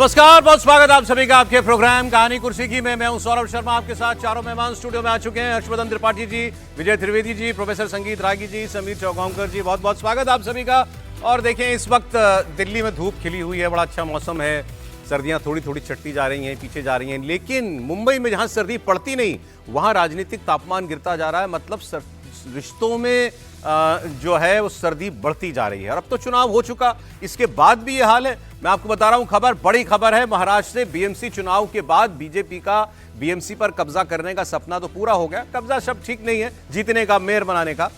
नमस्कार, बहुत स्वागत आप सभी का आपके प्रोग्राम कहानी कुर्सी की में। मैं हूं सौरभ शर्मा, आपके साथ चारों मेहमान स्टूडियो में आ चुके हैं। हर्षवर्धन त्रिपाठी जी, विजय त्रिवेदी जी, प्रोफेसर संगीत रागी जी, समीर चौगांवकर जी, बहुत बहुत स्वागत आप सभी का। और देखें, इस वक्त दिल्ली में धूप खिली हुई है, बड़ा अच्छा मौसम है, सर्दियां थोड़ी थोड़ी चटती जा रही हैं, पीछे जा रही हैं। लेकिन मुंबई में जहां सर्दी पड़ती नहीं, वहां राजनीतिक तापमान गिरता जा रहा है। मतलब रिश्तों में जो है वो सर्दी बढ़ती जा रही है। और अब तो चुनाव हो चुका, इसके बाद भी ये हाल है। मैं आपको बता रहा हूं खबर, बड़ी खबर है। महाराष्ट्र से बीएमसी चुनाव के बाद बीजेपी का बीएमसी पर कब्जा करने का सपना तो पूरा हो गया। कब्जा शब्द ठीक नहीं है, जीतने का, मेयर बनाने का,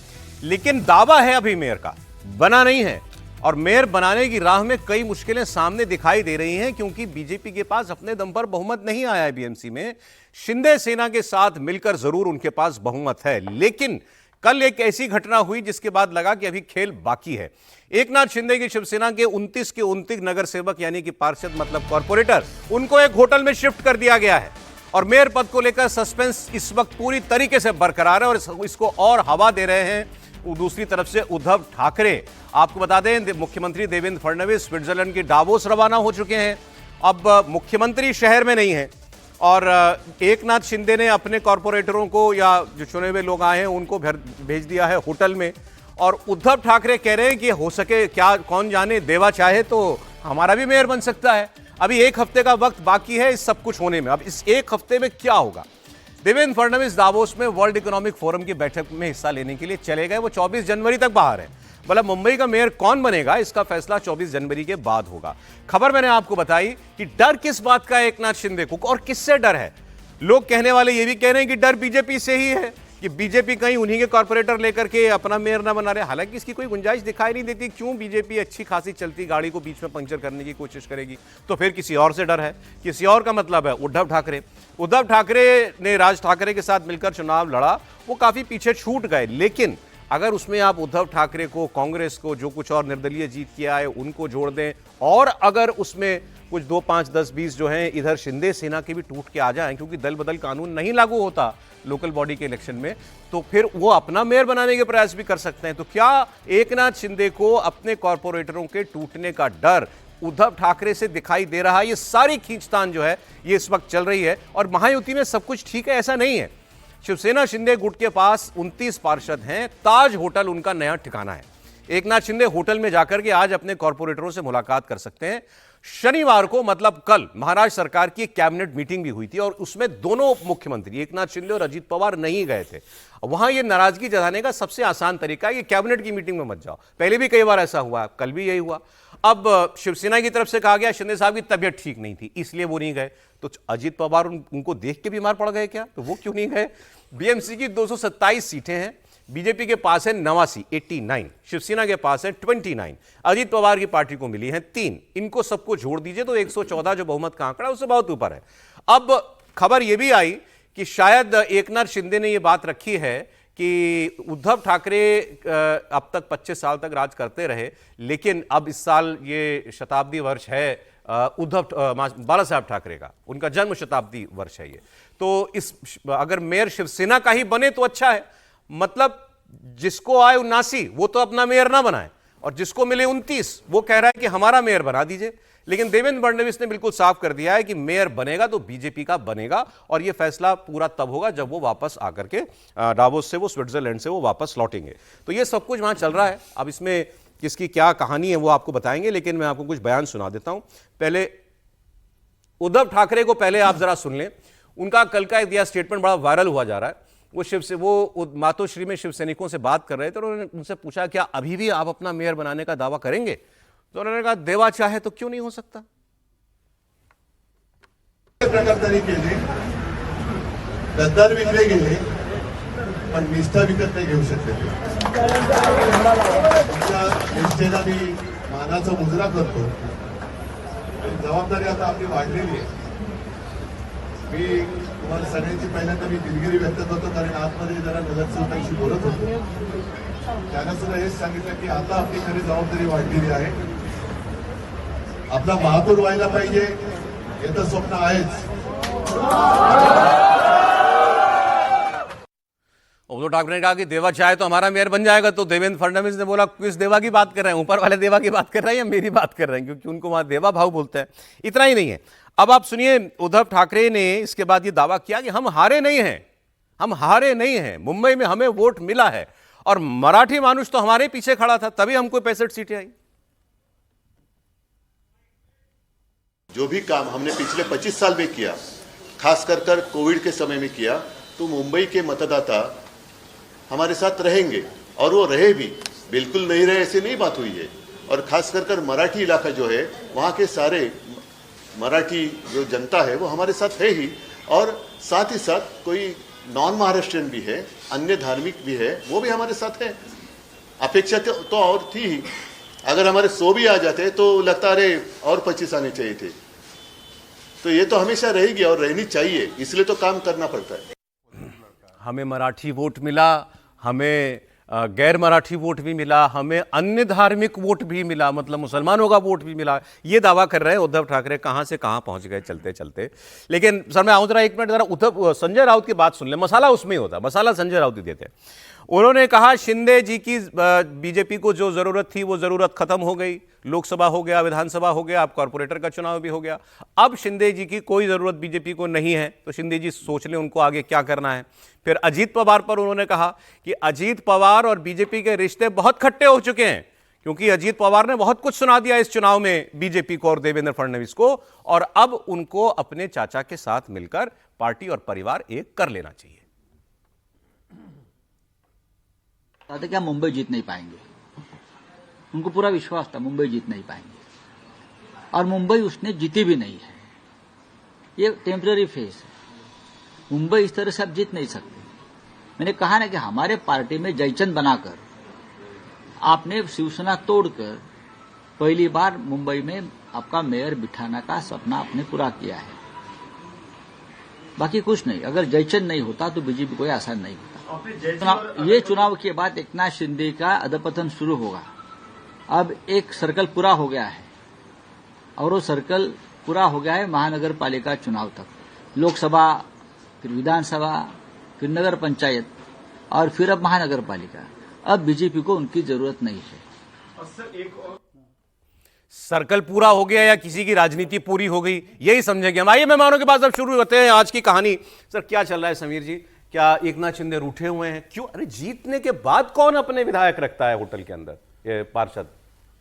लेकिन दावा है अभी मेयर का, बना नहीं है। और मेयर बनाने की राह में कई मुश्किलें सामने दिखाई दे रही हैं, क्योंकि बीजेपी के पास अपने दम पर बहुमत नहीं आया है बीएमसी में। शिंदे सेना के साथ मिलकर जरूर उनके पास बहुमत है, लेकिन कल एक ऐसी घटना हुई जिसके बाद लगा कि अभी खेल बाकी है। एकनाथ शिंदे की शिवसेना के 29 के 29 नगर सेवक यानी कि पार्षद मतलब कॉर्पोरेटर, उनको एक होटल में शिफ्ट कर दिया गया है। और मेयर पद को लेकर सस्पेंस इस वक्त पूरी तरीके से बरकरार है और इसको और हवा दे रहे हैं दूसरी तरफ से उद्धव ठाकरे। आपको बता दें, मुख्यमंत्री देवेंद्र फडणवीस स्विट्जरलैंड के डावोस रवाना हो चुके हैं। अब मुख्यमंत्री शहर में नहीं है और एकनाथ शिंदे ने अपने कॉर्पोरेटरों को या जो चुने हुए लोग आए हैं उनको भेज दिया है होटल में। और उद्धव ठाकरे कह रहे हैं कि हो सके, क्या कौन जाने, देवा चाहे तो हमारा भी मेयर बन सकता है। अभी एक हफ्ते का वक्त बाकी है इस सब कुछ होने में। अब इस एक हफ्ते में क्या होगा? देवेंद्र फडणवीस दावोस में वर्ल्ड इकोनॉमिक फोरम की बैठक में हिस्सा लेने के लिए चले गए। वो 24 जनवरी तक बाहर है। मतलब मुंबई का मेयर कौन बनेगा, इसका फैसला 24 जनवरी के बाद होगा। खबर मैंने आपको बताई कि डर किस बात का है एकनाथ शिंदे को और किससे डर है। लोग कहने वाले ये भी कह रहे हैं कि डर बीजेपी से ही है, कि बीजेपी कहीं उन्हीं के कॉर्पोरेटर लेकर के अपना मेयर ना बना रहे। हालांकि इसकी कोई गुंजाइश दिखाई नहीं देती। क्यों बीजेपी अच्छी खासी चलती गाड़ी को बीच में पंक्चर करने की कोशिश करेगी? तो फिर किसी और से डर है। किसी और का मतलब है उद्धव ठाकरे। उद्धव ठाकरे ने राज ठाकरे के साथ मिलकर चुनाव लड़ा, वो काफी पीछे छूट गए। लेकिन अगर उसमें आप उद्धव ठाकरे को, कांग्रेस को, जो कुछ और निर्दलीय जीत किया है उनको जोड़ दें, और अगर उसमें कुछ 2, 5, 10, 20 जो हैं इधर शिंदे सेना के भी टूट के आ जाएं, क्योंकि दल बदल कानून नहीं लागू होता लोकल बॉडी के इलेक्शन में, तो फिर वो अपना मेयर बनाने के प्रयास भी कर सकते हैं। तो क्या एकनाथ शिंदे को अपने कॉर्पोरेटरों के टूटने का डर उद्धव ठाकरे से दिखाई दे रहा है? ये सारी खींचतान जो है ये इस वक्त चल रही है। और महायुति में सब कुछ ठीक है ऐसा नहीं है। शिवसेना शिंदे गुट के पास 29 पार्षद हैं। ताज होटल उनका नया ठिकाना है। एकनाथ शिंदे होटल में जाकर के आज अपने कॉर्पोरेटरों से मुलाकात कर सकते हैं। शनिवार को मतलब कल महाराष्ट्र सरकार की एक कैबिनेट मीटिंग भी हुई थी और उसमें दोनों मुख्यमंत्री एकनाथ शिंदे और अजीत पवार नहीं गए थे। वहां ये नाराजगी जताने का सबसे आसान तरीका है कि कैबिनेट की मीटिंग में मत जाओ। पहले भी कई बार ऐसा हुआ, कल भी यही हुआ। अब शिवसेना की तरफ से कहा गया शिंदे साहब की तबीयत ठीक नहीं थी इसलिए वो नहीं गए। तो अजीत पवार उनको देख के बीमार पड़ गए क्या? तो वो क्यों नहीं गए? बीएमसी की 227 सीटें हैं। बीजेपी के पास है 89, 89। शिवसेना के पास है 29। अजीत पवार की पार्टी को मिली है 3। इनको सबको जोड़ दीजिए तो 114 जो बहुमत का आंकड़ा उससे बहुत ऊपर है। अब खबर यह भी आई कि शायद एकनाथ शिंदे ने यह बात रखी है कि उद्धव ठाकरे अब तक 25 साल तक राज करते रहे, लेकिन अब इस साल ये शताब्दी वर्ष है बाला साहब ठाकरे का, उनका जन्म शताब्दी वर्ष है ये। तो इस अगर मेयर शिवसेना का ही बने तो अच्छा है। मतलब जिसको आए 79 वो तो अपना मेयर ना बनाए, और जिसको मिले 29 वो कह रहा है कि हमारा मेयर बना दीजिए। लेकिन देवेंद्र फडणवीस ने बिल्कुल साफ कर दिया है कि मेयर बनेगा तो बीजेपी का बनेगा, और यह फैसला पूरा तब होगा जब वो वापस आकर के डावोस से, वो स्विट्जरलैंड से वो वापस लौटेंगे। तो ये सब कुछ वहां चल रहा है। अब इसमें किसकी क्या कहानी है वो आपको बताएंगे, लेकिन मैं आपको कुछ बयान सुना देता हूं। पहले उद्धव ठाकरे को पहले आप जरा सुन लें। उनका कल का दिया स्टेटमेंट बड़ा वायरल हुआ जा रहा है। वो मातोश्री में शिव सैनिकों से बात कर रहे थे और उन्होंने उनसे पूछा क्या अभी भी आप अपना मेयर बनाने का दावा करेंगे? तो उन्होंने कहा देवा चाहे तो क्यों नहीं हो सकता। प्रकार तरी केले, गद्दार विकले गेले, पण निष्ठा विकत नाही घेऊ शकले। तुमच्या निष्ठेला मी मानाचा मुजरा करतो। जबाबदारी आता आपली वाढलेली आहे। मी तुम्हाला सगळ्यांची पहिल्यांदा मी दिलगिरी व्यक्त करतो, कारण आतमध्ये जरा नगरसेवकांशी बोलत होतो, त्यांना सुद्धा हेच सांगितलं की आता आपली खरी जबाबदारी वाढलेली आहे। आपला महापौर व्हायला पाहिजे हे तर स्वप्न आहेच। उद्धव ठाकरे ने कहा कि देवा चाहे तो हमारा मेयर बन जाएगा, तो देवेंद्र फडणवीस ने बोला किस देवा की बात कर रहे हैं, ऊपर वाले देवा की बात कर रहे हैं या मेरी बात कर रहे हैं, क्योंकि उनको वहां देवा भाव बोलते हैं। इतना ही नहीं है, अब आप सुनिए, उद्धव ठाकरे ने इसके बाद ये दावा किया कि हम हारे नहीं हैं, हम हारे नहीं हैं, मुंबई में हमें वोट मिला है और मराठी मानुष तो हमारे पीछे खड़ा था, तभी हमको 65 सीटें आई। जो भी काम हमने पिछले 25 साल में किया, खास कर कोविड के समय में किया, तो मुंबई के मतदाता हमारे साथ रहेंगे और वो रहे भी, बिल्कुल नहीं रहे ऐसे नहीं बात हुई है। और खास कर मराठी इलाका जो है, वहाँ के सारे मराठी जो जनता है वो हमारे साथ है ही, और साथ ही साथ कोई नॉन महाराष्ट्रियन भी है, अन्य धार्मिक भी है, वो भी हमारे साथ है। अपेक्षा तो और थी ही, अगर हमारे 100 भी आ जाते तो लगता अरे और 25 आने चाहिए थे। तो ये तो हमेशा रहेगी और रहनी चाहिए, इसलिए तो काम करना पड़ता है। हमें मराठी वोट मिला, हमें गैर मराठी वोट भी मिला, हमें अन्य धार्मिक वोट भी मिला, मतलब मुसलमानों का वोट भी मिला, ये दावा कर रहे हैं उद्धव ठाकरे। कहां से कहां पहुंच गए चलते चलते। लेकिन सर मैं आऊं जरा एक मिनट, जरा संजय राउत की बात सुन ले, मसाला उसमें ही होता, मसाला संजय राउत ही देते। उन्होंने कहा शिंदे जी की बीजेपी को जो जरूरत थी वो जरूरत खत्म हो गई, लोकसभा हो गया, विधानसभा हो गया, अब कॉर्पोरेटर का चुनाव भी हो गया, अब शिंदे जी की कोई जरूरत बीजेपी को नहीं है, तो शिंदे जी सोच लें उनको आगे क्या करना है। फिर अजीत पवार पर उन्होंने कहा कि अजीत पवार और बीजेपी के रिश्ते बहुत खट्टे हो चुके हैं, क्योंकि अजीत पवार ने बहुत कुछ सुना दिया इस चुनाव में बीजेपी को और देवेंद्र फडणवीस को, और अब उनको अपने चाचा के साथ मिलकर पार्टी और परिवार एक कर लेना चाहिए। कहते क्या मुंबई जीत नहीं पाएंगे, उनको पूरा विश्वास था मुंबई जीत नहीं पाएंगे, और मुंबई उसने जीती भी नहीं है। ये टेम्पररी फेज है, मुंबई इस तरह से आप जीत नहीं सकते। मैंने कहा ना कि हमारे पार्टी में जयचंद बनाकर आपने शिवसेना तोड़कर पहली बार मुंबई में आपका मेयर बिठाने का सपना आपने पूरा किया है, बाकी कुछ नहीं। अगर जयचंद नहीं होता तो बीजेपी कोई आसान नहीं होता। ये चुनाव के बाद एकनाथ शिंदे का अधपतन शुरू होगा। अब एक सर्कल पूरा हो गया है, और वो सर्कल पूरा हो गया है महानगर पालिका चुनाव तक, लोकसभा, फिर विधानसभा, फिर नगर पंचायत, और फिर अब महानगर पालिका। अब बीजेपी को उनकी जरूरत नहीं है। सर्कल पूरा हो गया या किसी की राजनीति पूरी हो गई, यही समझेंगे हम। आइए मेहमानों के पास अब शुरू होते हैं आज की कहानी। सर क्या चल रहा है समीर जी, क्या एकनाथ शिंदे रूठे हुए हैं, क्यों? अरे जीतने के बाद कौन अपने विधायक रखता है होटल के अंदर, ये पार्षद?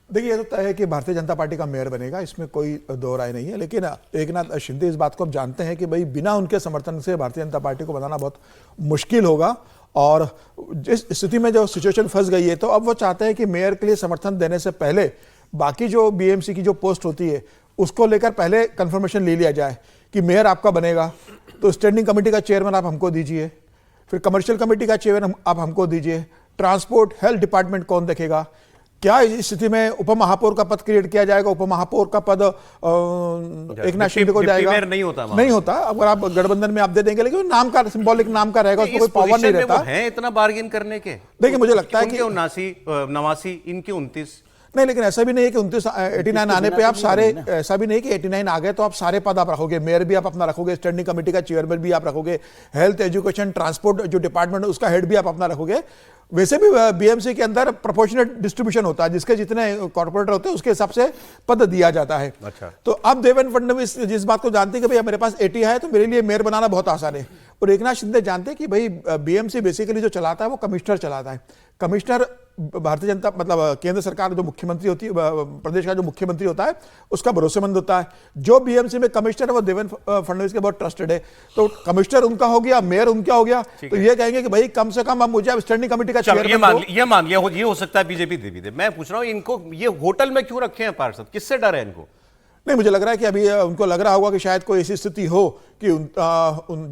देखिए, ये तो तय है कि भारतीय जनता पार्टी का मेयर बनेगा, इसमें कोई दो राय नहीं है। लेकिन एकनाथ शिंदे इस बात को अब जानते हैं कि भाई बिना उनके समर्थन से भारतीय जनता पार्टी को बनाना बहुत मुश्किल होगा, और जिस स्थिति में जो सिचुएशन फंस गई है, तो अब वो चाहते हैं कि मेयर के लिए समर्थन देने से पहले बाकी जो बीएमसी की जो पोस्ट होती है उसको लेकर पहले कंफर्मेशन ले लिया जाए कि मेयर आपका बनेगा, तो स्टैंडिंग कमेटी का चेयरमैन आप हमको दीजिए, फिर कमर्शियल कमेटी का चेयरमैन आप हमको दीजिए, ट्रांसपोर्ट हेल्थ डिपार्टमेंट कौन देखेगा, क्या इस स्थिति में उपमहापौर का पद क्रिएट किया जाएगा, उपमहापौर का पद एकनाथ शिंदे को जाएगा? नहीं होता। अगर आप गठबंधन में आप दे देंगे, लेकिन नाम का सिंबॉलिक नाम का रहेगा, उसको कोई पावर नहीं रहता है इतना बार्गेन करने के। देखिए, मुझे लगता है कि 89 इनके 29 नहीं, लेकिन ऐसा भी नहीं है कि 89 आने पे आप सारे, ऐसा भी नहीं कि 89 आ गए तो आप सारे पद आप रखोगे, मेयर भी आप अपना रखोगे, स्टैंडिंग कमेटी का चेयरमैन भी आप रखोगे, हेल्थ, एजुकेशन, ट्रांसपोर्ट जो डिपार्टमेंट है उसका हेड भी आप अपना रखोगे। वैसे भी बीएमसी के अंदर प्रोपोर्शनेट डिस्ट्रीब्यूशन होता है, जिसके जितने कॉर्पोरेटर होते हैं उसके हिसाब से पद दिया जाता है। अच्छा। तो अब देवेंद्र फडणवीस जिस बात को जानते हैं कि भाई मेरे पास 80 है तो मेरे लिए मेयर बनाना बहुत आसान है, और एकनाथ शिंदे जानते हैं कि भाई बीएमसी बेसिकली जो चलाता है वो कमिश्नर चलाता है। कमिश्नर भारतीय जनता मतलब केंद्र सरकार जो मुख्यमंत्री होती है, प्रदेश का जो मुख्यमंत्री होता है उसका भरोसेमंद होता है। जो बीएमसी में कमिश्नर है वो देवेंद्र फडणवीस के बहुत ट्रस्टेड है, तो कमिश्नर उनका हो गया, मेयर उनका हो गया, तो ये कहेंगे कि भाई कम से कम अब मुझे स्टैंडिंग कमेटी का चेयरमैन ये मान लिया, ये हो सकता है बीजेपी दे भी दे। मैं पूछ रहा हूं इनको ये होटल में क्यों रखे हैं पार्षद, किससे डर है इनको? नहीं, मुझे लग रहा है कि अभी उनको लग रहा होगा कि शायद कोई ऐसी स्थिति हो कि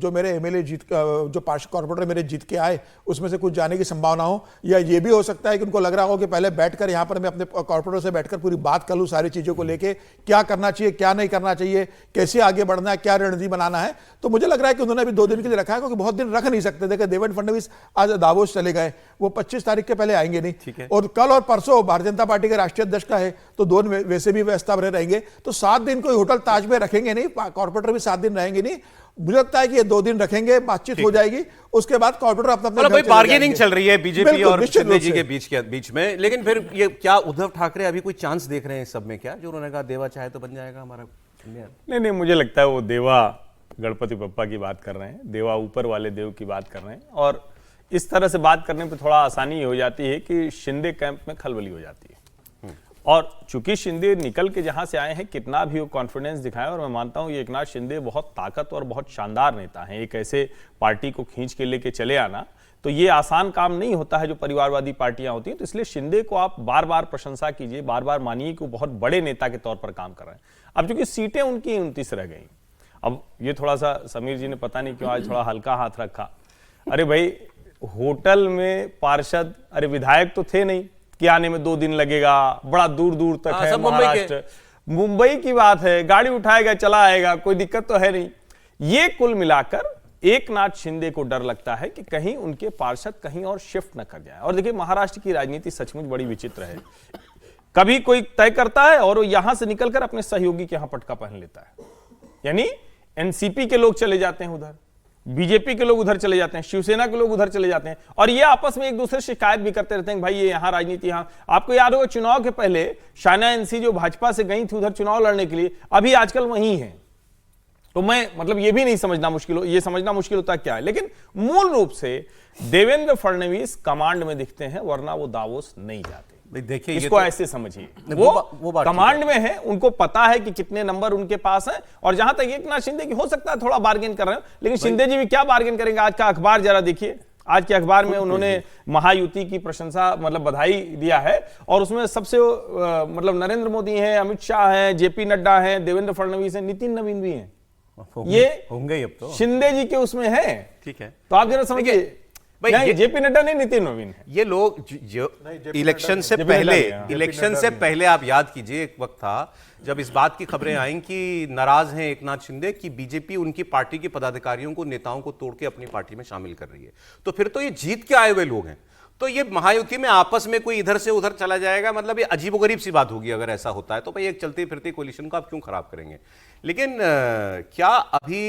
जो मेरे एमएलए जो पार्षद कॉर्पोरेटर मेरे जीत के आए उसमें से कुछ जाने की संभावना हो, या ये भी हो सकता है कि उनको लग रहा हो कि पहले बैठकर यहाँ पर मैं अपने कॉर्पोरेटर से बैठकर पूरी बात कर लूँ सारी चीज़ों को लेके, क्या करना चाहिए, क्या नहीं करना चाहिए, कैसे आगे बढ़ना है, क्या रणनीति बनाना है। तो मुझे लग रहा है कि उन्होंने अभी 2 दिन के लिए रखा है, क्योंकि बहुत दिन रख नहीं सकते। देखिए, देवेंद्र फडणवीस आज दावोस चले गए, वो 25 तारीख के पहले आएंगे नहीं, और कल और परसों भारतीय जनता पार्टी के राष्ट्रीय अध्यक्ष का है, तो दोनों वैसे भी व्यवस्था बने रहेंगे। तो 7 दिन कोई होटल ताज में रखेंगे नहीं, कॉर्पोरेटर भी 7 दिन रहेंगे नहीं, मुझे लगता है कि ये 2 दिन रखेंगे, बातचीत हो जाएगी, उसके बाद कॉर्पोरेटर अपना मतलब भाई बार्गेनिंग चल रही है बीजेपी और शिंदे जी के बीच में। लेकिन फिर ये क्या उद्धव ठाकरे अभी कोई चांस देख रहे हैं इस सब में क्या, जो उन्होंने कहा देवा चाहे तो बन जाएगा हमारा इंडिया? नहीं, मुझे लगता है वो देवा गणपति बप्पा की बात कर रहे हैं, देवा ऊपर वाले देव की बात कर रहे हैं, और इस तरह से बात करने पे थोड़ा आसानी हो जाती है कि शिंदे कैंप में खलबली हो जाती है। और चूंकि शिंदे निकल के जहां से आए हैं, कितना भी वो कॉन्फिडेंस दिखाएं, और मैं मानता हूं ये एकनाथ शिंदे बहुत ताकत और बहुत शानदार नेता हैं। एक ऐसे पार्टी को खींच के लेके चले आना तो ये आसान काम नहीं होता है जो परिवारवादी पार्टियां होती हैं। तो इसलिए शिंदे को आप बार बार प्रशंसा कीजिए, बार बार मानिए कि वो बहुत बड़े नेता के तौर पर काम कर रहे हैं। अब चूंकि सीटें उनकी 29 रह गई, अब ये थोड़ा सा समीर जी ने पता नहीं क्यों आज थोड़ा हल्का हाथ रखा। अरे भाई, होटल में पार्षद, अरे विधायक तो थे नहीं कि आने में 2 दिन लगेगा, बड़ा दूर दूर तक है, महाराष्ट्र मुंबई की बात है, गाड़ी उठाएगा चला आएगा, कोई दिक्कत तो है नहीं। ये कुल मिलाकर एकनाथ शिंदे को डर लगता है कि कहीं उनके पार्षद कहीं और शिफ्ट न कर जाए। और देखिए, महाराष्ट्र की राजनीति सचमुच बड़ी विचित्र है। कभी कोई तय करता है और वो यहां से निकलकर अपने सहयोगी के यहां पटका पहन लेता है, यानी एनसीपी के लोग चले जाते हैं उधर, बीजेपी के लोग उधर चले जाते हैं, शिवसेना के लोग उधर चले जाते हैं, और ये आपस में एक दूसरे से शिकायत भी करते रहते हैं, भाई ये यहाँ राजनीति यहाँ। आपको याद होगा चुनाव के पहले शायना एनसी जो भाजपा से गई थी उधर चुनाव लड़ने के लिए, अभी आजकल वहीं है। तो मैं मतलब ये भी नहीं समझना मुश्किल हो, ये समझना मुश्किल होता क्या है। लेकिन मूल रूप से देवेंद्र फडणवीस कमांड में दिखते हैं, वरना वो दावोस नहीं जाते। देखिए, इसको तो ऐसे समझिए, वो कमांड में है, उनको पता है कि कितने नंबर उनके पास हैं। और जहां तक एकनाथ शिंदे की हो सकता है थोड़ा बार्गेन कर रहे हो, लेकिन शिंदे जी भी क्या बार्गेन करेंगे। आज का अखबार जरा देखिए, आज के अखबार में उन्होंने महायुति की प्रशंसा, मतलब बधाई दिया है, और उसमें सबसे मतलब नरेंद्र मोदी हैं, अमित शाह हैं, जेपी नड्डा हैं, देवेंद्र फडणवीस हैं, नितिन नवीन भी हैं। ये होंगे अब तो शिंदे जी के उसमें है। ठीक है, तो आप जरा समझिए, भाई जेपी नड्डा नहीं, नितिन नवीन है। ये लोग जो इलेक्शन से पहले आप याद कीजिए, एक वक्त था जब इस बात की खबरें आई कि नाराज हैं एकनाथ शिंदे कि बीजेपी उनकी पार्टी के पदाधिकारियों को, नेताओं को तोड़ के अपनी पार्टी में शामिल कर रही है। तो फिर तो ये जीत के आए हुए लोग हैं, तो ये महायुति में आपस में कोई इधर से उधर चला जाएगा, मतलब ये अजीबोगरीब सी बात होगी अगर ऐसा होता है। तो भाई एक चलते फिरते कोलिशन को आप क्यों खराब करेंगे। लेकिन क्या अभी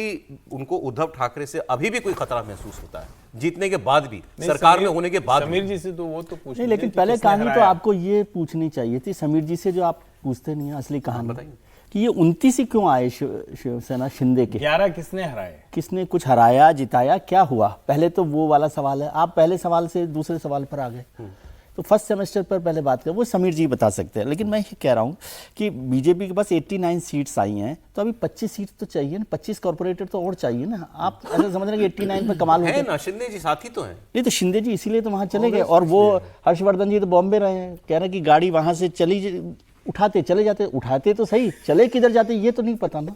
उनको उद्धव ठाकरे से अभी भी कोई खतरा महसूस होता है, जीतने के बाद भी, सरकार में होने के बाद? समीर जी से तो वो तो पूछ नहीं, लेकिन पहले कहानी तो आपको ये पूछनी चाहिए थी समीर जी से, जो आप पूछते नहीं है असली कहानी बताइए कि ये 29 ही क्यों आए शिवसेना शिंदे के? 11 किसने हराए, किसने कुछ हराया, जिताया, क्या हुआ? पहले तो वो वाला सवाल है। आप पहले सवाल से दूसरे सवाल पर आ गए। तो फर्स्ट सेमेस्टर पर पहले बात करें, वो समीर जी बता सकते हैं। लेकिन मैं ये कह रहा हूँ कि बीजेपी के पास 89 सीट्स आई हैं, तो अभी 25 सीट तो चाहिए ना, 25 कॉर्पोरेटर तो और चाहिए ना। आप ऐसा समझ रहे हैं कि 89 पर कमाल है ना? शिंदे जी साथी तो हैं। नहीं, तो शिंदे जी इसीलिए तो वहां चले गए। और वो हर्षवर्धन जी तो बॉम्बे रहे हैं, कह रहे हैं कि गाड़ी वहां से उठाते चले जाते, उठाते तो सही, चले किधर जाते ये तो नहीं पता ना।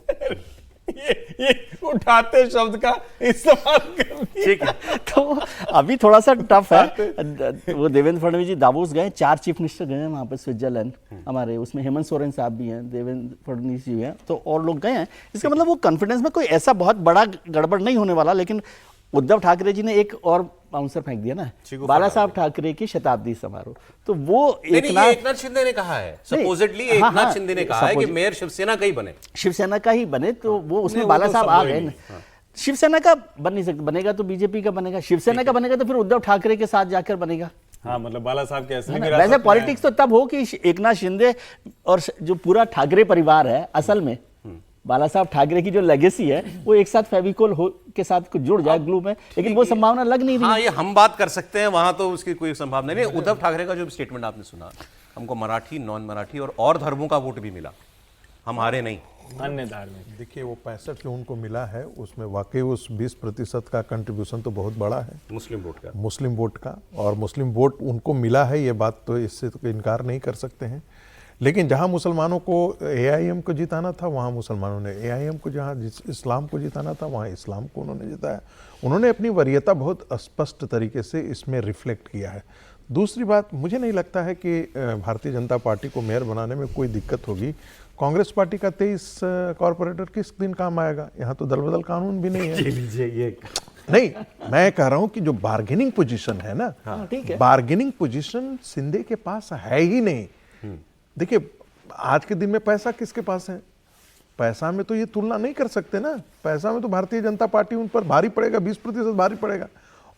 ये उठाते शब्द का इस्तेमाल कर, ठीक है। तो अभी थोड़ा सा टफ है। वो देवेंद्र फडणवीस जी दावोस गए, 4 चीफ मिनिस्टर गए हैं वहां पे स्विट्जरलैंड, हमारे उसमें हेमंत सोरेन साहब भी हैं, देवेंद्र फडणवीस जी हैं, तो और लोग गए हैं। इसका मतलब वो कॉन्फिडेंस में कोई ऐसा बहुत बड़ा गड़बड़ नहीं होने वाला। लेकिन उद्धव ठाकरे जी ने एक और बाउंसर फेंक दिया ना, बाला साहब ठाकरे की शताब्दी समारोह, तो वो एकनाथ शिंदे ने कहा है, सपोजिटली एकनाथ शिंदे ने कहा है कि मेयर शिवसेना का ही बने, शिवसेना का ही बने। तो वो उसमें बाला साहब आ गए। शिवसेना का बन नहीं सकता, बनेगा तो बीजेपी का बनेगा, शिवसेना का बनेगा तो फिर उद्धव ठाकरे के साथ जाकर बनेगा। हाँ, मतलब बाला साहब के असली वैसे पॉलिटिक्स तो तब हो कि एकनाथ शिंदे और जो पूरा ठाकरे परिवार है, असल में बाला साहब ठाकरे की जो लेगेसी है वो एक साथ फेविकोल के साथ कुछ जुड़ जाए ग्लू में, लेकिन वो संभावना लग नहीं रही। हाँ, ये हम बात कर सकते हैं, वहां तो उसकी कोई संभावना नहीं। उद्धव ठाकरे का जो स्टेटमेंट आपने सुना, हमको मराठी, नॉन मराठी और धर्मों का वोट भी मिला, हम हारे नहीं। अन्य धार्मिक, देखिए वो 65 जो उनको मिला है उसमें वाकई उस 20% का कंट्रीब्यूशन तो बहुत बड़ा है मुस्लिम वोट का, और मुस्लिम वोट उनको मिला है, ये बात तो इससे तो इनकार नहीं कर सकते हैं। लेकिन जहां मुसलमानों को AIM को जिताना था, वहां मुसलमानों ने AIM को, जहां इस्लाम को जिताना था वहां इस्लाम को उन्होंने जिताया। उन्होंने अपनी वरीयता बहुत स्पष्ट तरीके से इसमें रिफ्लेक्ट किया है। दूसरी बात, मुझे नहीं लगता है कि भारतीय जनता पार्टी को मेयर बनाने में कोई दिक्कत होगी। कांग्रेस पार्टी का 23 कॉर्पोरेटर किस दिन काम आएगा? यहाँ तो दल बदल कानून भी नहीं है। नहीं, मैं कह रहा हूँ कि जो बार्गेनिंग पोजीशन है ना, ठीक है, बार्गेनिंग पोजीशन शिंदे के पास है ही नहीं। देखिए, आज के दिन में पैसा किसके पास है? पैसा में तो ये तुलना नहीं कर सकते ना। पैसा में तो भारतीय जनता पार्टी उन पर भारी पड़ेगा, 20% भारी पड़ेगा।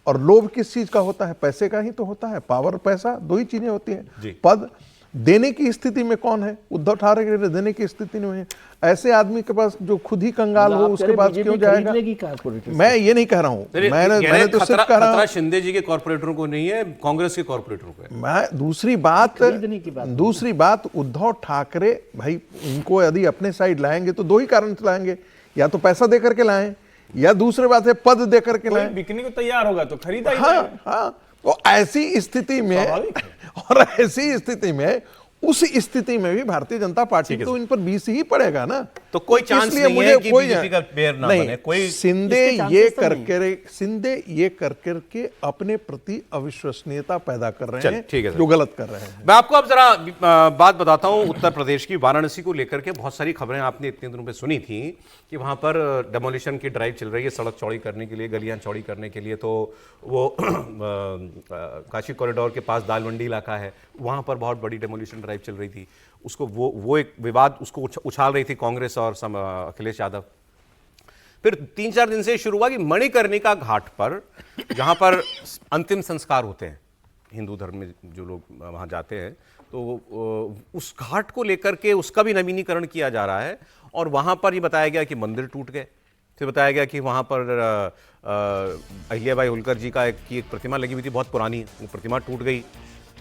और लोभ किस चीज का होता है? पैसे का ही तो होता है। पावर, पैसा, दो ही चीजें होती हैं। पद देने की स्थिति में कौन है? उद्धव ठाकरे देने की स्थिति में है। ऐसे आदमी के पास जो खुद ही कंगाल हो, उसके पास क्यों जाएगा? मैं ये नहीं कह रहा हूं, मैंने तो सिर्फ कह रहा हूं शिंदे जी के कॉर्पोरेटरों को नहीं है, कांग्रेस के कॉर्पोरेटरों को है। मैं दूसरी बात उद्धव ठाकरे भाई, इनको यदि अपने साइड लाएंगे तो दो ही कारण से लाएंगे, या तो पैसा देकर के लाएं, या दूसरी बात है पद देकर के लाएं। बिकने को तैयार होगा तो खरीदा ही हाँ। तो ऐसी स्थिति में उस स्थिति में भी भारतीय जनता पार्टी तो इन पर 20 ही पड़ेगा ना। तो कोई चांस नहीं है कि बीजेपी का पेयर ना बने। कोई शिंदे ये करके अपने प्रति अविश्वसनीयता पैदा कर रहे हैं, ठीक है जो गलत कर रहे हैं। मैं आपको अब जरा बात बताता हूं। उत्तर प्रदेश की वाराणसी को लेकर के बहुत सारी खबरें आपने इतने दिनों पे सुनी थी कि वहां पर डेमोलिशन की ड्राइव चल रही है, सड़क चौड़ी करने के लिए, गलियां चौड़ी करने के लिए। तो वो काशी कॉरिडोर के पास दालमंडी इलाका है, वहां पर बहुत बड़ी डेमोलिशन ड्राइव चल रही थी। उसको वो एक विवाद उसको उछाल रही थी कांग्रेस और अखिलेश यादव। फिर 3-4 दिन से शुरू हुआ कि मणिकर्णिका घाट पर, जहां पर अंतिम संस्कार होते हैं हिंदू धर्म में, जो लोग वहां जाते हैं, तो उस घाट को लेकर के उसका भी नवीनीकरण किया जा रहा है। और वहां पर ये बताया गया कि मंदिर टूट गए। फिर बताया गया कि वहां पर अहिल्याबाई होलकर जी की एक प्रतिमा लगी हुई थी, बहुत पुरानी, वो प्रतिमा टूट गई।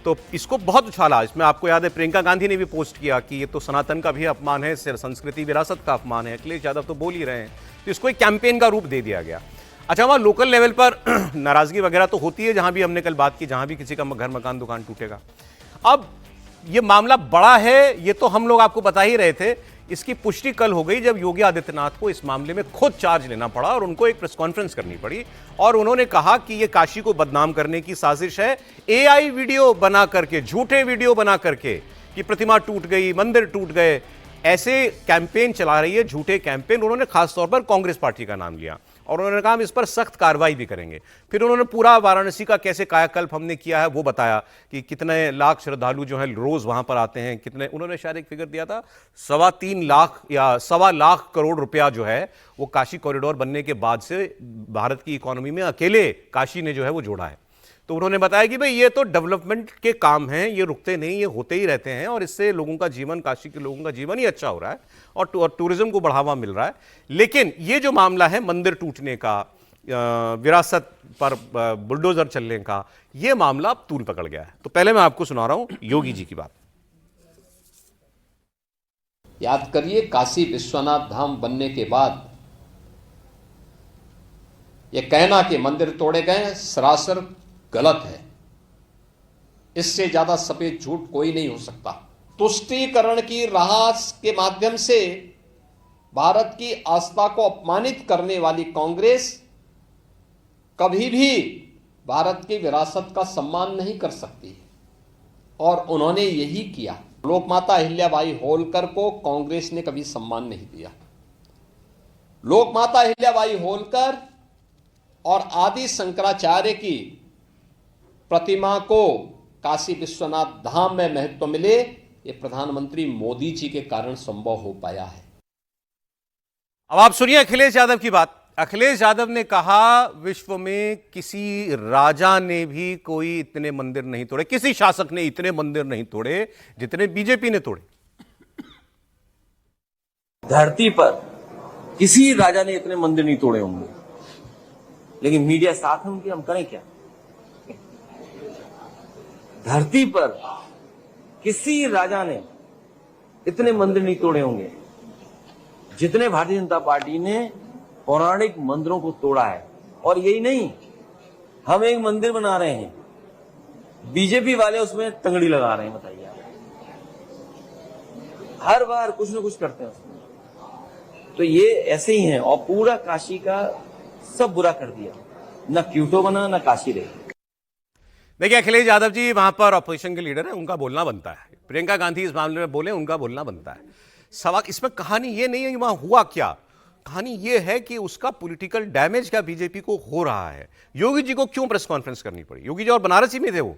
तो इसको बहुत उछाला। इसमें आपको याद है प्रियंका गांधी ने भी पोस्ट किया कि ये तो सनातन का भी अपमान है, संस्कृति विरासत का अपमान है। अखिलेश यादव तो बोल ही रहे हैं। तो इसको एक कैंपेन का रूप दे दिया गया। अच्छा, वहाँ लोकल लेवल पर नाराजगी वगैरह तो होती है, जहां भी हमने कल बात की, जहां भी किसी का घर, मकान, दुकान टूटेगा। अब ये मामला बड़ा है, ये तो हम लोग आपको बता ही रहे थे। इसकी पुष्टि कल हो गई जब योगी आदित्यनाथ को इस मामले में खुद चार्ज लेना पड़ा और उनको एक प्रेस कॉन्फ्रेंस करनी पड़ी। और उन्होंने कहा कि यह काशी को बदनाम करने की साजिश है। एआई वीडियो बना करके, झूठे वीडियो बना करके कि प्रतिमा टूट गई, मंदिर टूट गए, ऐसे कैंपेन चला रही है, झूठे कैंपेन। उन्होंने खासतौर पर कांग्रेस पार्टी का नाम लिया और उन्होंने कहा हम इस पर सख्त कार्रवाई भी करेंगे। फिर उन्होंने पूरा वाराणसी का कैसे कायाकल्प हमने किया है वो बताया कि कितने लाख श्रद्धालु जो हैं रोज वहां पर आते हैं, कितने, उन्होंने शायद एक फिगर दिया था 3.25 लाख या 1.25 लाख करोड़ रुपया जो है वो काशी कॉरिडोर बनने के बाद से भारत की इकोनॉमी में अकेले काशी ने जो है वो जोड़ा है। तो उन्होंने बताया कि भाई ये तो डेवलपमेंट के काम हैं, ये रुकते नहीं, ये होते ही रहते हैं और इससे लोगों का जीवन, काशी के लोगों का जीवन ही अच्छा हो रहा है और टूरिज्म को बढ़ावा मिल रहा है। लेकिन ये जो मामला है मंदिर टूटने का, विरासत पर बुलडोजर चलने का, ये मामला अब तूल पकड़ गया है। तो पहले मैं आपको सुना रहा हूं योगी जी की बात। याद करिए, काशी विश्वनाथ धाम बनने के बाद यह कहना कि मंदिर तोड़े गए सरासर गलत है। इससे ज्यादा सफेद झूठ कोई नहीं हो सकता। तुष्टीकरण की राह के माध्यम से भारत की आस्था को अपमानित करने वाली कांग्रेस कभी भी भारत की विरासत का सम्मान नहीं कर सकती और उन्होंने यही किया। लोकमाता अहिल्याबाई होलकर को कांग्रेस ने कभी सम्मान नहीं दिया। लोकमाता अहिल्याबाई होलकर और आदि शंकराचार्य की प्रतिमा को काशी विश्वनाथ धाम में महत्व मिले, ये प्रधानमंत्री मोदी जी के कारण संभव हो पाया है। अब आप सुनिए अखिलेश यादव की बात। अखिलेश यादव ने कहा विश्व में किसी राजा ने भी कोई इतने मंदिर नहीं तोड़े, किसी शासक ने इतने मंदिर नहीं तोड़े जितने बीजेपी ने तोड़े। धरती पर किसी राजा ने इतने मंदिर नहीं तोड़े होंगे, लेकिन मीडिया साथ है उनके, हम करें क्या? धरती पर किसी राजा ने इतने मंदिर नहीं तोड़े होंगे जितने भारतीय जनता पार्टी ने पौराणिक मंदिरों को तोड़ा है। और यही नहीं, हम एक मंदिर बना रहे हैं, बीजेपी वाले उसमें तंगड़ी लगा रहे हैं। बताइए, हर बार कुछ न कुछ करते हैं उसमें। तो ये ऐसे ही है और पूरा काशी का सब बुरा कर दिया, ना क्यूटो बना ना काशी रही। देखिए अखिलेश यादव जी वहां पर अपोजिशन के लीडर है, उनका बोलना बनता है। प्रियंका गांधी इस मामले में बोले, उनका बोलना बनता है। सवाल इसमें कहानी ये नहीं है कि वहां हुआ क्या, कहानी ये है कि उसका पॉलिटिकल डैमेज क्या बीजेपी को हो रहा है। योगी जी को क्यों प्रेस कॉन्फ्रेंस करनी पड़ी? योगी जी और बनारसी में थे, वो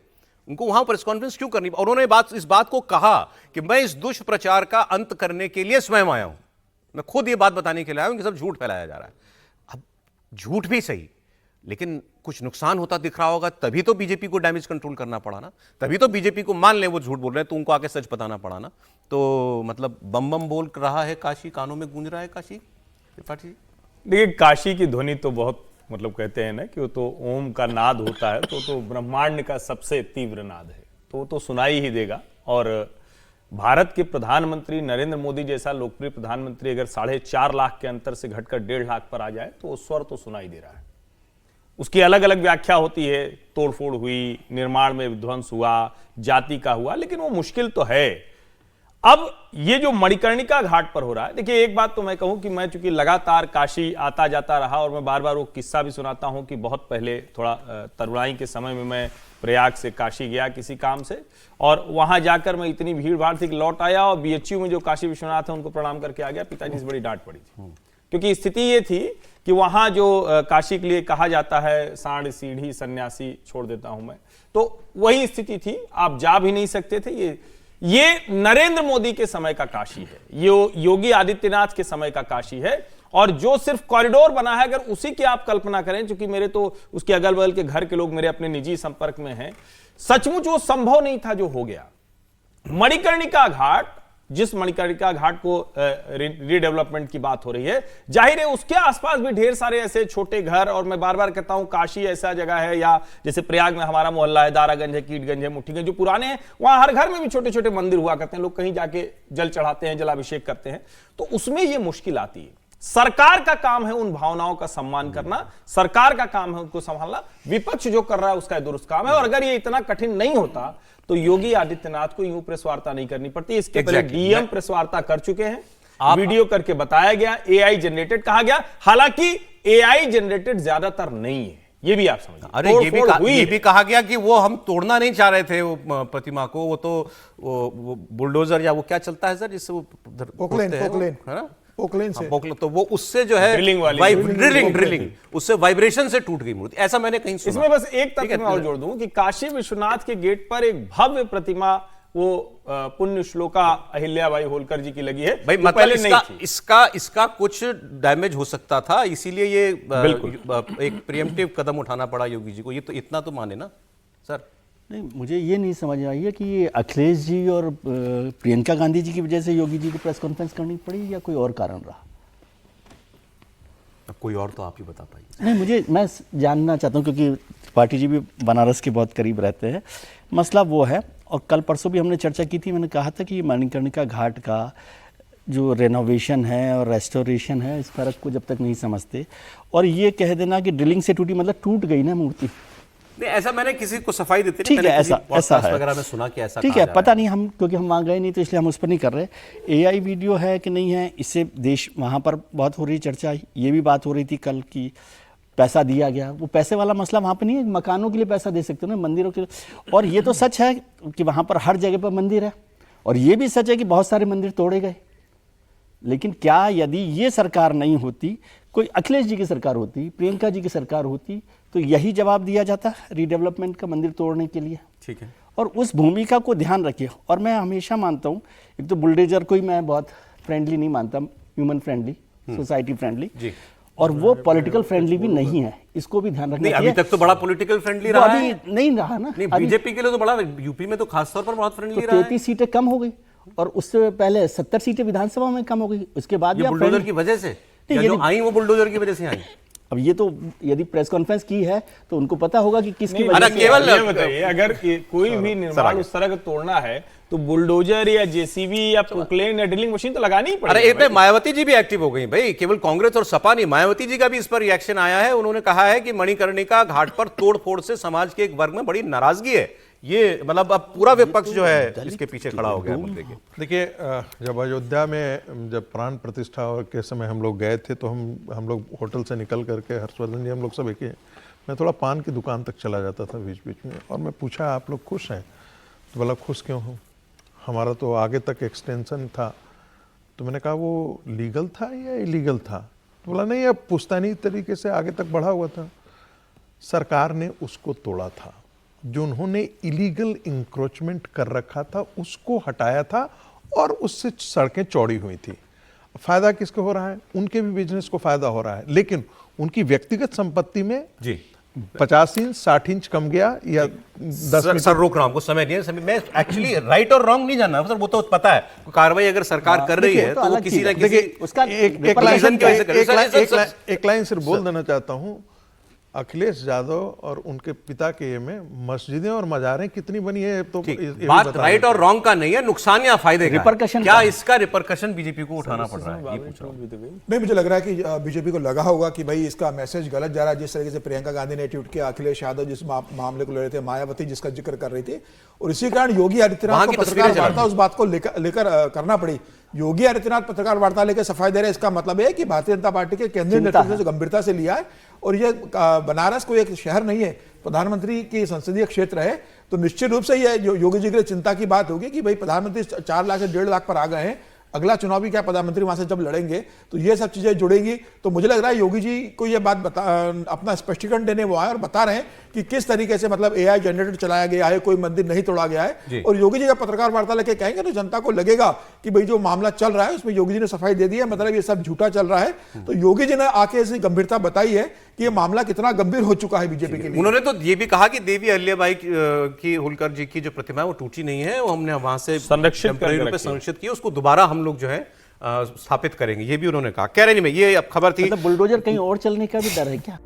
उनको वहां प्रेस कॉन्फ्रेंस क्यों करनी? उन्होंने इस बात को कहा कि मैं इस दुष्प्रचार का अंत करने के लिए स्वयं आया हूं, मैं खुद ये बात बताने के लिए आया हूं कि सब झूठ फैलाया जा रहा है। अब झूठ भी सही, लेकिन कुछ नुकसान होता दिख रहा होगा, तभी तो बीजेपी को डैमेज कंट्रोल करना पड़ा ना, तभी तो बीजेपी को मान ले वो झूठ बोल रहे हैं तो उनको आके सच बताना पड़ा ना। तो मतलब बम बम बोल रहा है काशी, कानों में गूंज रहा है काशी त्रिपाठी जी। देखिए, काशी की ध्वनि तो बहुत मतलब कहते हैं ना कि वो तो ओम का नाद होता है, तो ब्रह्मांड का सबसे तीव्र नाद है, तो सुनाई ही देगा। और भारत के प्रधानमंत्री नरेंद्र मोदी जैसा लोकप्रिय प्रधानमंत्री अगर 4.5 लाख के अंतर से घटकर 1.5 लाख पर आ जाए तो वो स्वर तो सुनाई दे रहा है। उसकी अलग अलग व्याख्या होती है, तोड़फोड़ हुई, निर्माण में विध्वंस हुआ, जाति का हुआ, लेकिन वो मुश्किल तो है। अब ये जो मणिकर्णिका घाट पर हो रहा है, देखिए एक बात तो मैं कहूं कि मैं चूंकि लगातार काशी आता जाता रहा और मैं बार बार वो किस्सा भी सुनाता हूं कि बहुत पहले थोड़ा तरुणाई के समय में मैं प्रयाग से काशी गया किसी काम से, और वहां जाकर मैं इतनी भीड़ भाड़ थी कि लौट आया और बीएचयू में जो काशी विश्वनाथ है उनको प्रणाम करके आ गया। पिताजी से बड़ी डांट पड़ी थी, क्योंकि स्थिति ये थी कि वहां जो काशी के लिए कहा जाता है सांड सीढ़ी सन्यासी छोड़ देता हूं मैं, तो वही स्थिति थी, आप जा भी नहीं सकते थे। ये नरेंद्र मोदी के समय का काशी है, ये योगी आदित्यनाथ के समय का काशी है, और जो सिर्फ कॉरिडोर बना है अगर उसी की आप कल्पना करें, क्योंकि मेरे तो उसके अगल बगल के घर के लोग मेरे अपने निजी संपर्क में हैं, सचमुच वो संभव नहीं था जो हो गया। मणिकर्णिका घाट, जिस मणिकर्णिका घाट को रीडेवलपमेंट की बात हो रही है, जाहिर है उसके आसपास भी ढेर सारे ऐसे छोटे घर, और मैं बार बार कहता हूं काशी ऐसा जगह है, या जैसे प्रयाग में हमारा मोहल्ला है, दारागंज है, कीटगंज है, मुठ्ठीगंज, जो पुराने हैं, वहां हर घर में भी छोटे छोटे मंदिर हुआ करते हैं, लोग कहीं जाके जल चढ़ाते हैं, जलाभिषेक करते हैं, तो उसमें यह मुश्किल आती है। सरकार का काम है उन भावनाओं का सम्मान करना, सरकार का काम है उनको संभालना, विपक्ष जो कर रहा है उसका दुरुस्त काम है। और अगर ये इतना कठिन नहीं होता तो योगी आदित्यनाथ को यूं प्रेस वार्ता नहीं करनी पड़ती। इसके पहले डीएम प्रेस वार्ता कर चुके हैं, वीडियो करके बताया गया, एआई जनरेटेड कहा गया, हालांकि एआई जनरेटेड ज्यादातर नहीं है, ये भी आप समझिए। अरे ये भी कहा गया कि वो हम तोड़ना नहीं चाह रहे थे वो प्रतिमा को, वो तो वो बुलडोजर या वो क्या चलता है सर जिससे वो पोकलेन है ना, पोकलेन से, तो वो उससे जो है ड्रिलिंग उससे वाइब्रेशन से टूट गई मूर्ति, ऐसा मैंने कहीं सुना। इसमें बस एक तथ्य मैं और जोड़ दूं कि काशी विश्वनाथ के गेट पर एक भव्य प्रतिमा वो पुण्य श्लोका अहिल्याबाई होलकर जी की लगी है भाई, मतलब इसका कुछ डैमेज हो सकता था, इसीलिए ये एक प्रिएम्प्टिव कदम उठाना पड़ा योगी जी को, ये तो इतना तो माने ना सर। नहीं, मुझे ये नहीं समझ आई है कि ये अखिलेश जी और प्रियंका गांधी जी की वजह से योगी जी को प्रेस कॉन्फ्रेंस करनी पड़ी या कोई और कारण रहा। कोई और तो आप ही बता पाइए। नहीं, मैं जानना चाहता हूँ, क्योंकि पार्टी जी भी बनारस के बहुत करीब रहते हैं। मसला वो है, और कल परसों भी हमने चर्चा की थी, मैंने कहा था कि मणिकर्णिका घाट का जो रेनोवेशन है और रेस्टोरेशन है, इस फर्क को जब तक नहीं समझते, और ये कह देना कि ड्रिलिंग से टूटी मतलब टूट गई ना मूर्ति। नहीं, ऐसा मैंने किसी को सफाई देते ठीक है, ऐसा है वगैरह में सुना कि ऐसा ठीक है, पता नहीं, हम क्योंकि हम वहाँ गए नहीं तो इसलिए हम उस पर नहीं कर रहे। एआई वीडियो है कि नहीं है, इससे देश वहाँ पर बहुत हो रही चर्चा। ये भी बात हो रही थी कल की पैसा दिया गया, वो पैसे वाला मसला वहाँ पर नहीं है, मकानों के लिए पैसा दे सकते हो ना, मंदिरों के लिए। और ये तो सच है कि वहाँ पर हर जगह पर मंदिर है, और ये भी सच है कि बहुत सारे मंदिर तोड़े गए। लेकिन क्या यदि ये सरकार नहीं होती, कोई अखिलेश जी की सरकार होती, प्रियंका जी की सरकार होती, तो यही जवाब दिया जाता रीडेवलपमेंट का, मंदिर तोड़ने के लिए। ठीक है, और उस भूमिका को ध्यान रखिए। और मैं हमेशा मानता हूँ, एक तो बुलडोजर को ही मैं बहुत फ्रेंडली नहीं मानता, ह्यूमन फ्रेंडली, सोसाइटी फ्रेंडली, और वो पॉलिटिकल फ्रेंडली भी नहीं है, इसको भी ध्यान रखना चाहिए। अभी तक तो बड़ा पॉलिटिकल फ्रेंडली रहा है, अभी नहीं रहा ना। बीजेपी के लिए तो बड़ा, यूपी में तो खासतौर पर बहुत फ्रेंडली रहा है। 33 सीटें कम हो गई, और उससे पहले 70 सीटें विधानसभा में कम हो गई। उसके बाद बुलडोजर की वजह से जो आई वो बुलडोजर की वजह से आई। अब ये तो यदि प्रेस कॉन्फ्रेंस की है तो उनको पता होगा कि किसकी वजह से। केवल बताइए, अगर कोई भी निर्माण उस तरह का तोड़ना है तो बुलडोजर या जेसीबी या पोकलेन या ड्रिलिंग मशीन तो लगानी ही पड़ेगी। अरे मायावती जी भी एक्टिव हो गई भाई, केवल कांग्रेस और सपा नहीं, मायावती जी का भी इस पर रिएक्शन आया है। उन्होंने कहा है कि मणिकर्णिका घाट पर तोड़फोड़ से समाज के एक वर्ग में बड़ी नाराजगी है। ये मतलब अब पूरा विपक्ष जो है इसके पीछे खड़ा हो गया मुद्दे के। देखिए, जब अयोध्या में जब प्राण प्रतिष्ठा के समय हम लोग गए थे तो हम लोग होटल से निकल करके, हर्षवर्धन जी हम लोग सब एक ही, मैं थोड़ा पान की दुकान तक चला जाता था बीच बीच में, और मैं पूछा आप लोग खुश हैं? तो बोला खुश क्यों हूँ, हमारा तो आगे तक एक्सटेंशन था। तो मैंने कहा वो लीगल था या इलीगल था? तो बोला नहीं, अब पुश्तैनी तरीके से आगे तक बढ़ा हुआ था, सरकार ने उसको तोड़ा था। जो उन्होंने इलीगल इंक्रोचमेंट कर रखा था उसको हटाया था, और उससे सड़कें चौड़ी हुई थी। फायदा किसको हो रहा है? उनके भी बिजनेस को फायदा हो रहा है, लेकिन उनकी व्यक्तिगत संपत्ति में जी 50 इंच 60 इंच कम गया या 10 सर रोक रहा हूं, आपको समय नहीं है। समय मैं एक्चुअली राइट और रॉन्ग नहीं जानना सर, वो तो पता है कार्रवाई अगर सरकार कर रही है तो वो किसी ना किसी उसका एक लाइन सिर्फ बोल देना चाहता हूं। अखिलेश यादव और उनके पिता के ये में मस्जिदें और मजारें कितनी बनी है तो ये भी बात बता राइट और रॉन्ग का नहीं है, नुकसान या फायदे का है। Repercussion क्या का है। इसका रिपरकशन बीजेपी को उठाना पड़ रहा है? ये पूछ रहा हूं। नहीं, मुझे लग रहा है कि बीजेपी को लगा होगा कि भाई इसका मैसेज गलत जा रहा है। जिस तरीके से प्रियंका गांधी ने ट्वीट किया, अखिलेश यादव जिस मामले को ले रहे थे, मायावती जिसका जिक्र कर रही थी, और इसी कारण योगी आदित्यनाथ वहां को की पत्रकार तस्वीरें वार्ता उस बात को लेकर करना पड़ी। योगी आदित्यनाथ पत्रकार वार्ता लेकर सफाई दे रहे हैं, इसका मतलब है कि भारतीय जनता पार्टी के केंद्रीय नेतृत्व ने गंभीरता से लिया है। और ये बनारस कोई एक शहर नहीं है, प्रधानमंत्री की संसदीय क्षेत्र है, तो निश्चित रूप से ये योगी जी के लिए चिंता की बात होगी कि भाई प्रधानमंत्री 4 लाख से 1.5 लाख पर आ गए हैं, अगला चुनाव भी क्या प्रधानमंत्री वहां से जब लड़ेंगे तो ये सब चीजें जुड़ेंगी। तो मुझे लग रहा है योगी जी को ये बात अपना स्पष्टीकरण देने वो आए और बता रहे हैं कि किस तरीके से मतलब AI जनरेटर चलाया गया है, कोई मंदिर नहीं तोड़ा गया है। और योगी जी का पत्रकार वार्ता लेके कहेंगे तो जनता को लगेगा कि भाई जो मामला चल रहा है उसमें योगी जी ने सफाई दे दी है, मतलब ये सब झूठा चल रहा है। तो योगी जी ने आके ऐसी गंभीरता बताई है कि ये मामला कितना गंभीर हो चुका है बीजेपी के लिए। उन्होंने तो ये भी कहा कि देवी अहिल्याबाई की होलकर जी की जो प्रतिमा है वो टूटी नहीं है, वो हमने वहां से संरक्षित की, उसको दोबारा हम लोग जो है स्थापित करेंगे, ये भी उन्होंने कहा। कह रहे नहीं, मैं ये अब खबर थी मतलब बुलडोजर कहीं और चलने का भी डर है क्या?